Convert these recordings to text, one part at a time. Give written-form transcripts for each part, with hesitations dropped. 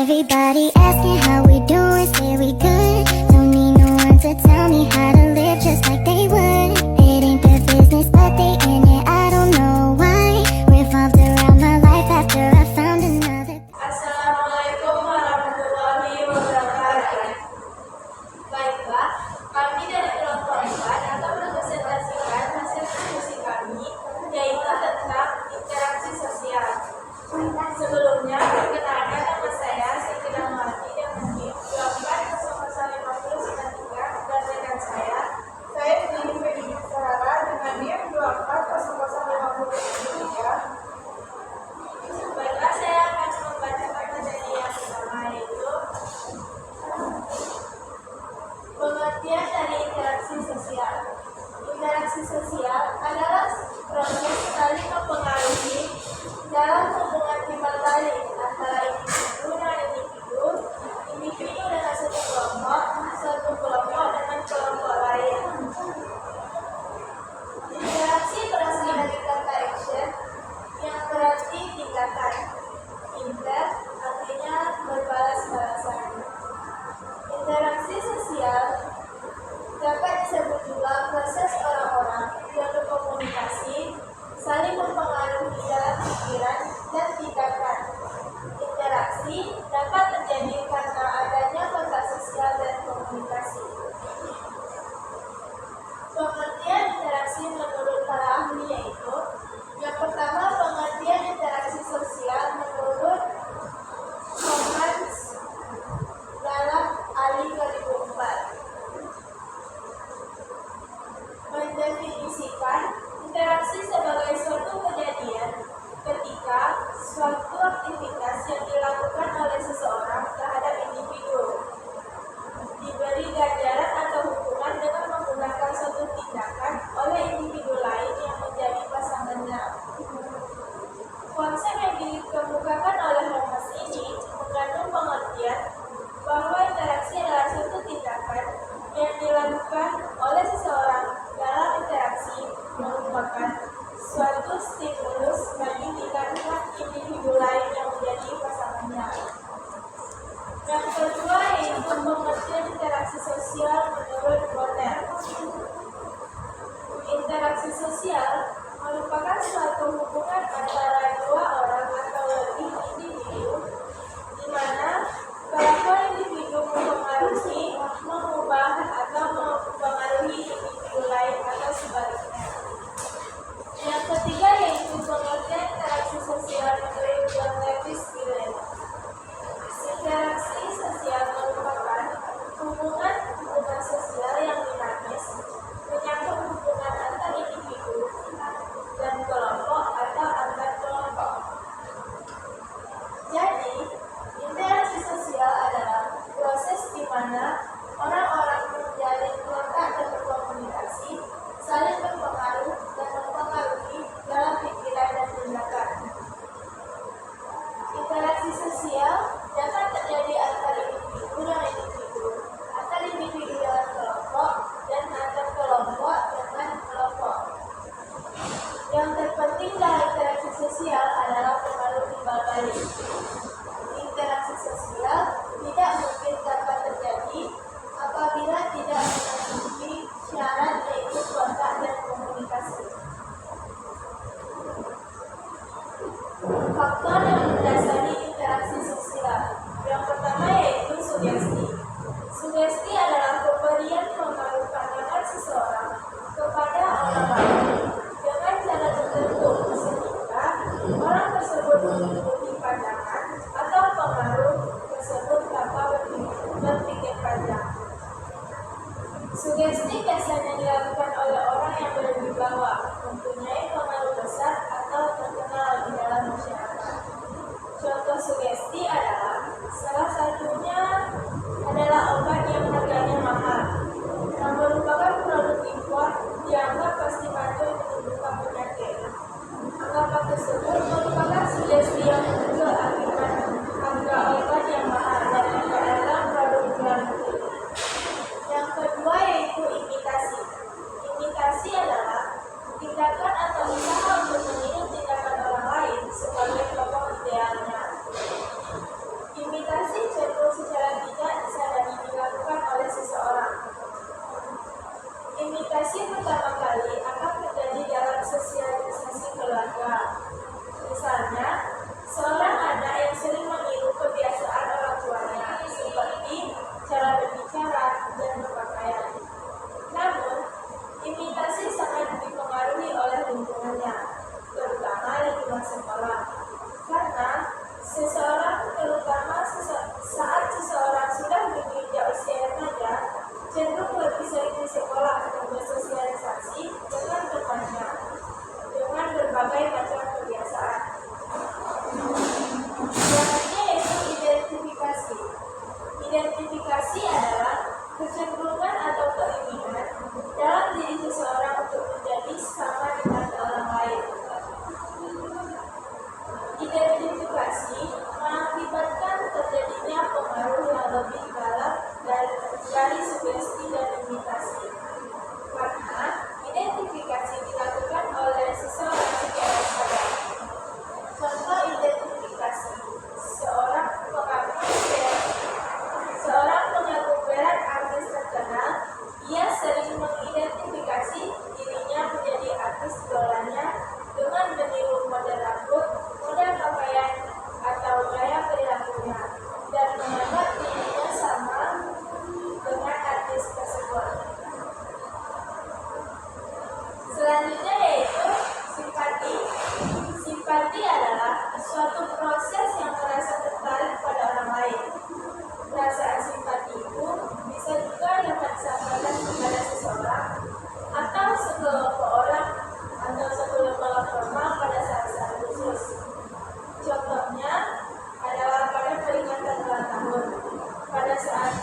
Everybody asking how we doing, say we good. Don't need no one to tell me how to live just like they would. It ain't their business, but they in it, I don't know why. Revolved around my life after I found another. Assalamualaikum warahmatullahi wabarakatuh. Baiklah, kami dari kelompok 4 akan mempresentasikan hasil diskusi kami, yaitu tentang interaksi sosial. Sebelumnya, perkenalkan nama saya Siti Rahmawati dan mungkin 24005093 dan rekan saya Pendidik Pendidik Sarara dengan NIM 24005093. Baiklah, saya akan membacakan materi yang pertama, yaitu pengertian dari interaksi sosial. Interaksi sosial adalah proses saling mempengaruhi dalam hubungan timbal balik antara individu dengan individu, individu dengan satu kelompok dengan kelompok lain. Interaksi berasal dari kata action yang berarti tingkatan. Inter artinya berbalas-balasan. Interaksi sosial dapat disebut juga proses orang-orang yang berkomunikasi, saling mempengaruhi dalam pikiran dan tindakan. Interaksi dapat terjadi karena adanya kontak sosial dan komunikasi. Pengertian interaksi menurut para ahli yaitu: yang pertama, pengertian interaksi sosial menurut Homans dalam Ali 2004 mendefinisikan interaksi sebagai suatu kejadian ketika suatu aktivitas yang dilakukan oleh seseorang terhadap individu diberi ganjaran atau hukuman dengan menggunakan suatu tindakan oleh individu lain yang menjadi pasangannya. Konsep yang dikemukakan oleh Homans ini mengandung pengertian bahwa interaksi adalah suatu tindakan yang dilakukan oleh seseorang. Dalam interaksi merupakan suatu stimulus bagi tindakan individu lain yang menjadi pasangannya. Yang kedua yaitu pengertian interaksi sosial menurut Bonner. Interaksi sosial merupakan suatu hubungan antara dua orang atau lebih individu di mana kelakuan individu mempengaruhi, mengubah atau mempengaruhi individu lain atau sebaliknya. Yang ketiga yaitu pengertian interaksi sosial menurut John Lewis Gillen. Interaksi sosial merupakan hubungan sosial yang dinamis, menyangkut hubungan antar individu dan kelompok atau antar kelompok. Jadi, interaksi sosial adalah proses di mana orang-orang menjalin kontak dan berkomunikasi, saling berpengaruh dan mempengaruhi dalam pikiran dan tindakan. Interaksi sosial dapat terjadi antar individu dengan individu, antar individu dengan kelompok, dan antar kelompok dengan kelompok. Yang terpenting dalam interaksi sosial adalah pengaruh timbal balik. Interaksi sosial tidak mungkin dapat terjadi apabila tidak memenuhi syarat yaitu kontak dan komunikasi. Faktor yang mendasari interaksi sosial. Yang pertama yaitu sugesti. Sugesti adalah pemberian pengaruh pandangan seseorang kepada orang lain dengan cara tertentu sehingga orang tersebut mengikuti pandangan atau pengaruh tersebut tanpa berpikir panjang. Sugesti biasanya dilakukan oleh orang yang berwibawa, mempunyai pengaruh besar atau terkenal di dalam masyarakat. Contoh sugesti adalah salah satunya adalah obat yang harganya mahal, yang merupakan produk impor dianggap pasti mampu menyembuhkan penyakit. Anggapan tersebut merupakan sugesti yang muncul akibat harga obat yang mahal dan dalam produk luar negeri. Yang kedua yaitu imitasi.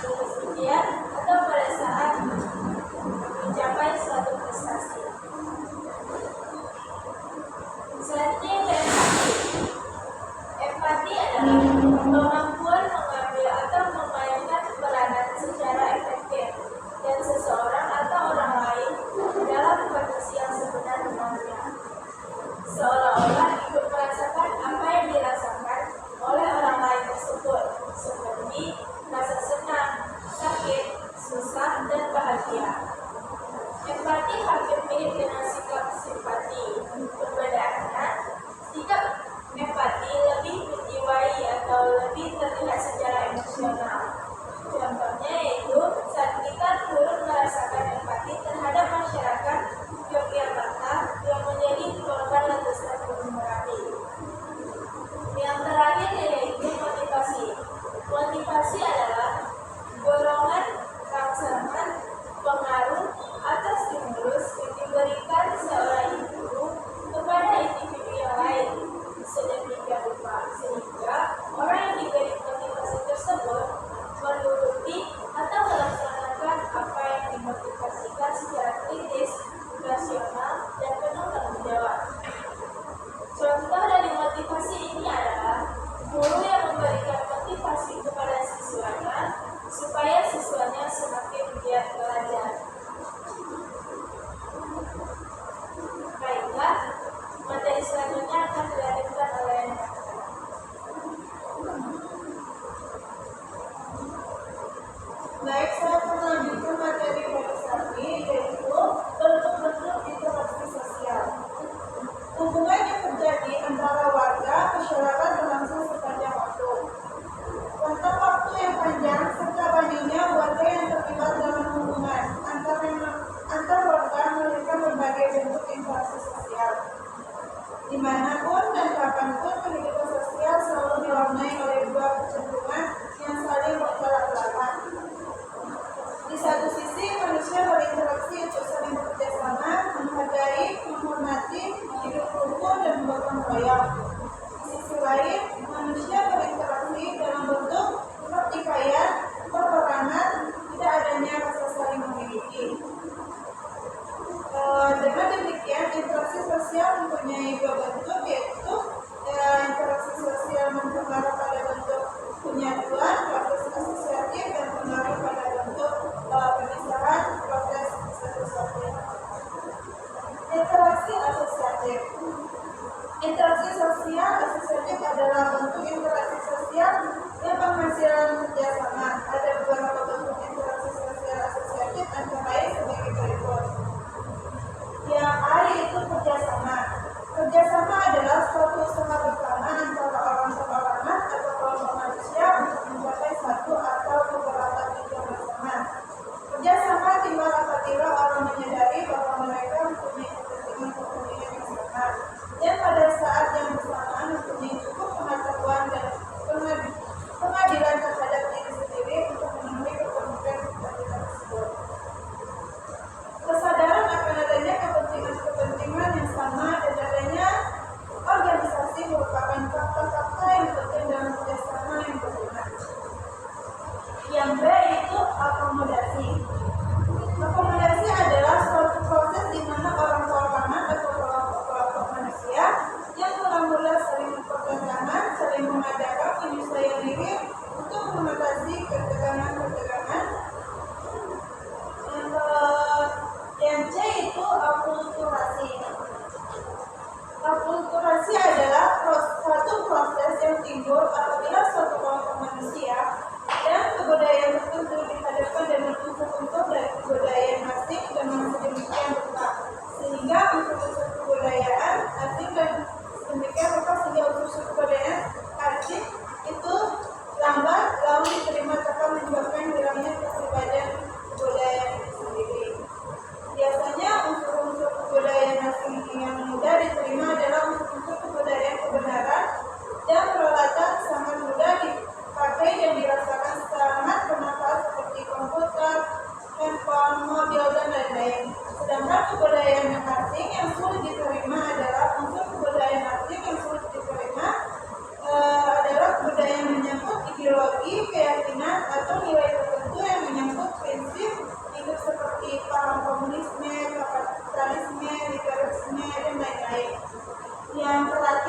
lulus ujian atau pada saat mencapai suatu prestasi. Selanjutnya empati. Empati adalah kemampuan mengambil atau memainkan peranan secara efektif dan seseorang atau orang lain dalam kondisi yang sebenar-benarnya, seolah-olah ikut merasakan apa yang dirasakan oleh orang lain tersebut, seperti rasa senang, sakit, susah, dan bahagia. Empati hampir mirip dengan sikap simpati. Perbedaannya, sikap empati lebih menjiwai atau lebih terlihat secara emosional. Contohnya yaitu saat kita turut merasakan empati terhadap masyarakat Yogyakarta yang menjadi korban letusan Gunung Merapi. Yang terakhir yaitu motivasi. Motivasi adalah dorongan, rangsangan, pengaruh, atau stimulus yang diberikan seorang individu kepada individu yang lain sedemikian rupa sehingga orang yang diberi motivasi tersebut menuruti atau melaksanakan apa yang dimotivasikan secara kritis, rasional, dan penuh tanggung jawab. Contoh dari motivasi ini adalah guru yang memberikan motivasi kepada siswanya supaya siswanya semakin giat belajar. Baiklah, materi selanjutnya akan dilanjutkan oleh Baik, saya akan melanjutkan materi tadi, yaitu bentuk-bentuk interaksi sosial. Hubungan yang terjadi antara warga masyarakat berlangsung sepanjang waktu. Rentang waktu yang panjang serta banyaknya warga yang terlibat dalam hubungan antar warga melahirkan berbagai bentuk interaksi sosial. Dimanapun dan kapanpun kehidupan sosial selalu diwarnai oleh dua kecenderungan yang saling bertolak belakang. Di satu sisi, manusia berinteraksi untuk saling bekerjasama, menghargai, menghormati, hidup rukun, dan bergotong royong. Di sisi lain, manusia berinteraksi dalam bentuk pertikaian, peperangan, tidak adanya rasa saling memiliki. Dengan demikian, interaksi sosial mempunyai dua bentuk, yaitu interaksi sosial mempengaruhi pada bentuk penyatuan, proses asosiatif, dan pengaruh pada bentuk pemisahan, proses asosiatif. Interaksi asosiatif. Interaksi sosial asosiatif adalah bentuk interaksi sosial yang menghasilkan kerjasama. Ada beberapa bentuk interaksi sosial asosiatif antara lain sebagai berikut. Yang A yaitu kerjasama. Kerjasama adalah suatu usaha bersama antara orang perorangan atau kelompok manusia untuk mencapai satu atau beberapa tujuan bersama. Kerjasama timbul apabila orang menyadari bahwa mereka mempunyai kepentingan yang sama, dan pada saat yang bersamaan mempunyai cukup pengetahuan dan pengadilan terhadap diri sendiri untuk memenuhi kepentingan tersebut. Kesadaran akan adanya kepentingan yang sama dan adanya organisasi merupakan fakta-fakta yang penting dalam kerjasama yang berguna. Yang B yaitu akomodasi. Akomodasi adalah suatu proses di mana orang perorangan atau kelompok manusia yang mula-mula saling bertentangan, saling mengadakan penyesuaian diri untuk mengatasi ketegangan-ketegangan. Yang C itu akulturasi. Akulturasi adalah suatu proses yang timbul apabila suatu kelompok manusia dan kebudayaan tertentu dihadapkan dengan unsur-unsur dari kebudayaan asing dengan sedemikian rupa sehingga unsur-unsur kebudayaan asing dan sedemikian rupa sehingga unsur-unsur kebudayaan asing itu lambat lalu diterima tanpa menyebabkan hilangnya kepribadian kebudayaan itu sendiri. Biasanya unsur-unsur kebudayaan asing yang mudah diterima adalah unsur-unsur kebudayaan kebenaran dan peralatan sangat mudah dipakai dan dirasakan sangat bermanfaat seperti komputer, handphone, mobil, dan lain-lain. Sedangkan kebudayaan asing yang sulit diterima adalah unsur kebudayaan asing yang sulit diterima adalah kebudayaan menyangkut ideologi, keyakinan, atau nilai tertentu itu yang menyangkut prinsip hidup seperti paham komunisme, kapitalisme, liberalisme, dan lain-lain. Yang terakhir